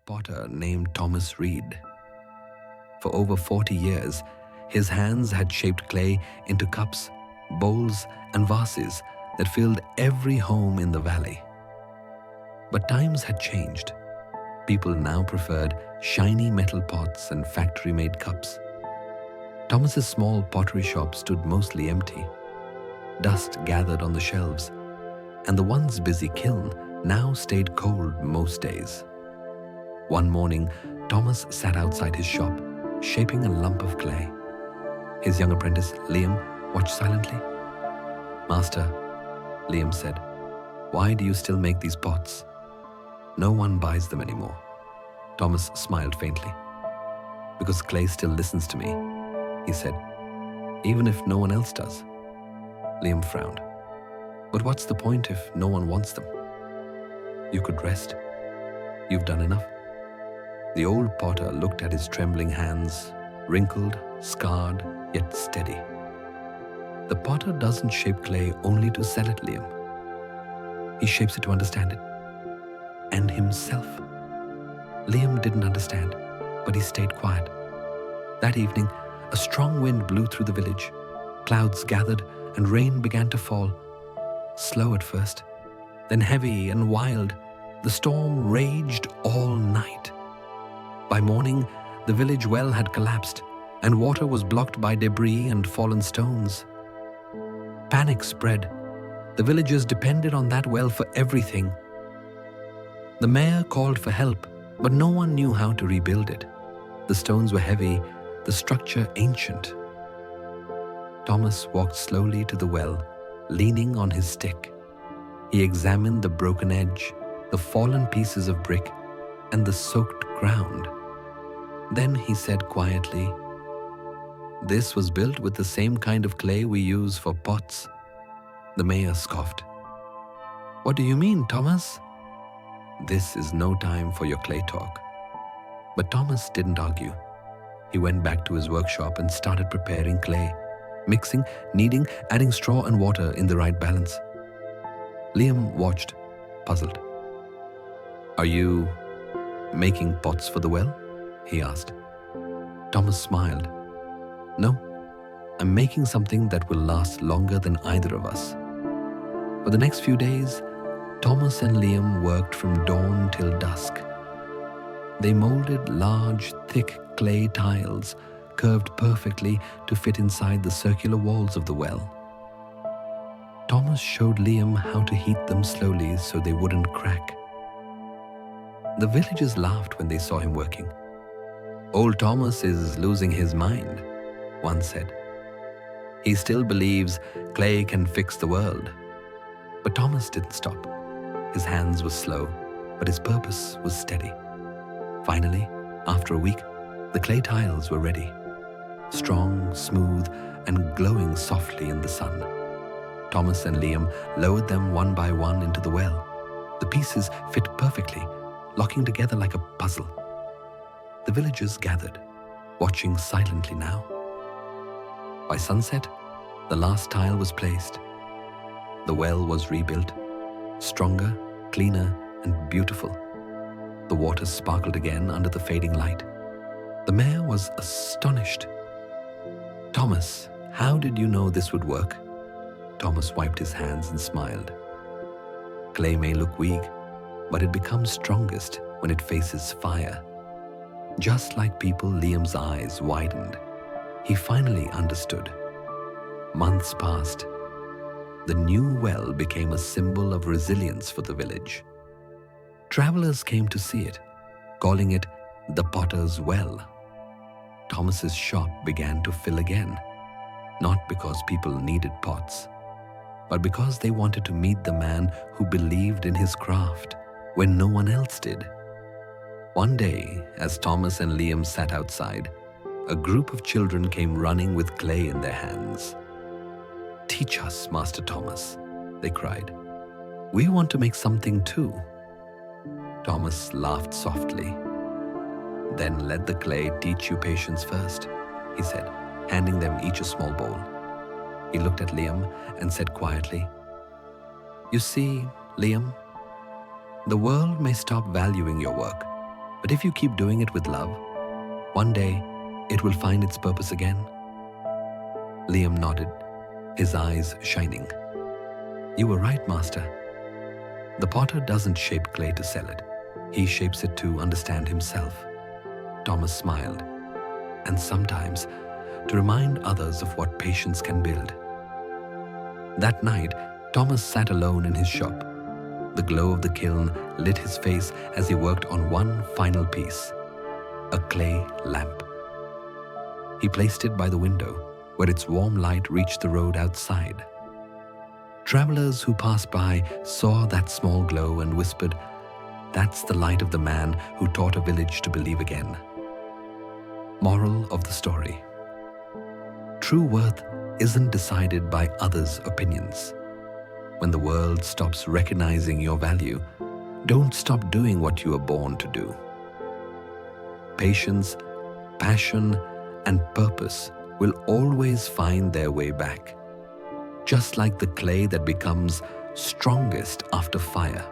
potter named Thomas Reed. For over 40 years, his hands had shaped clay into cups, bowls, and vases that filled every home in the valley. But times had changed. People now preferred shiny metal pots and factory-made cups. Thomas's small pottery shop stood mostly empty. Dust gathered on the shelves, and the once busy kiln now stayed cold most days. One morning, Thomas sat outside his shop, shaping a lump of clay. His young apprentice, Liam, watched silently. "Master," Liam said, "why do you still make these pots?" "No one buys them anymore." Thomas smiled faintly. "Because clay still listens to me," he said, "even if no one else does." Liam frowned. "But what's the point if no one wants them?" "You could rest. You've done enough." The old potter looked at his trembling hands, wrinkled, scarred, yet steady. "The potter doesn't shape clay only to sell it, Liam. He shapes it to understand it. And himself." Liam didn't understand, but he stayed quiet. That evening, a strong wind blew through the village. Clouds gathered and rain began to fall. Slow at first, then heavy and wild. The storm raged all night. By morning, the village well had collapsed, and water was blocked by debris and fallen stones. Panic spread. The villagers depended on that well for everything. The mayor called for help, but no one knew how to rebuild it. The stones were heavy, the structure ancient. Thomas walked slowly to the well, leaning on his stick. He examined the broken edge, the fallen pieces of brick, and the soaked ground. Then he said quietly, "This was built with the same kind of clay we use for pots." The mayor scoffed. "What do you mean, Thomas?" "This is no time for your clay talk." But Thomas didn't argue. He went back to his workshop and started preparing clay, mixing, kneading, adding straw and water in the right balance. Liam watched, puzzled. "Are you making pots for the well?" he asked. Thomas smiled. "No, I'm making something that will last longer than either of us." For the next few days, Thomas and Liam worked from dawn till dusk. They molded large, thick clay tiles, curved perfectly to fit inside the circular walls of the well. Thomas showed Liam how to heat them slowly so they wouldn't crack. The villagers laughed when they saw him working. "Old Thomas is losing his mind," one said. "He still believes clay can fix the world." But Thomas didn't stop. His hands were slow, but his purpose was steady. Finally, after a week, the clay tiles were ready. Strong, smooth, and glowing softly in the sun. Thomas and Liam lowered them one by one into the well. The pieces fit perfectly, locking together like a puzzle. The villagers gathered, watching silently now. By sunset, the last tile was placed. The well was rebuilt, stronger, cleaner, and beautiful. The water sparkled again under the fading light. The mayor was astonished. "Thomas, how did you know this would work?" Thomas wiped his hands and smiled. "Clay may look weak, but it becomes strongest when it faces fire." Just like people, Liam's eyes widened. He finally understood. Months passed. The new well became a symbol of resilience for the village. Travelers came to see it, calling it the Potter's Well. Thomas's shop began to fill again, not because people needed pots, but because they wanted to meet the man who believed in his craft when no one else did. One day, as Thomas and Liam sat outside, a group of children came running with clay in their hands. "Teach us, Master Thomas," they cried. "We want to make something too." Thomas laughed softly. "Then let the clay teach you patience first," he said, handing them each a small bowl. He looked at Liam and said quietly, "You see, Liam, the world may stop valuing your work, But if you keep doing it with love, one day it will find its purpose again. Liam nodded, his eyes shining. You were right, Master. The potter doesn't shape clay to sell it. He shapes it to understand himself. Thomas smiled, and sometimes to remind others of what patience can build. That night, Thomas sat alone in his shop. The glow of the kiln lit his face as he worked on one final piece, a clay lamp. He placed it by the window, where its warm light reached the road outside. Travelers who passed by saw that small glow and whispered, "That's the light of the man who taught a village to believe again." Moral of the story: true worth isn't decided by others' opinions. When the world stops recognizing your value, don't stop doing what you were born to do. Patience, passion, and purpose will always find their way back, just like the clay that becomes strongest after fire.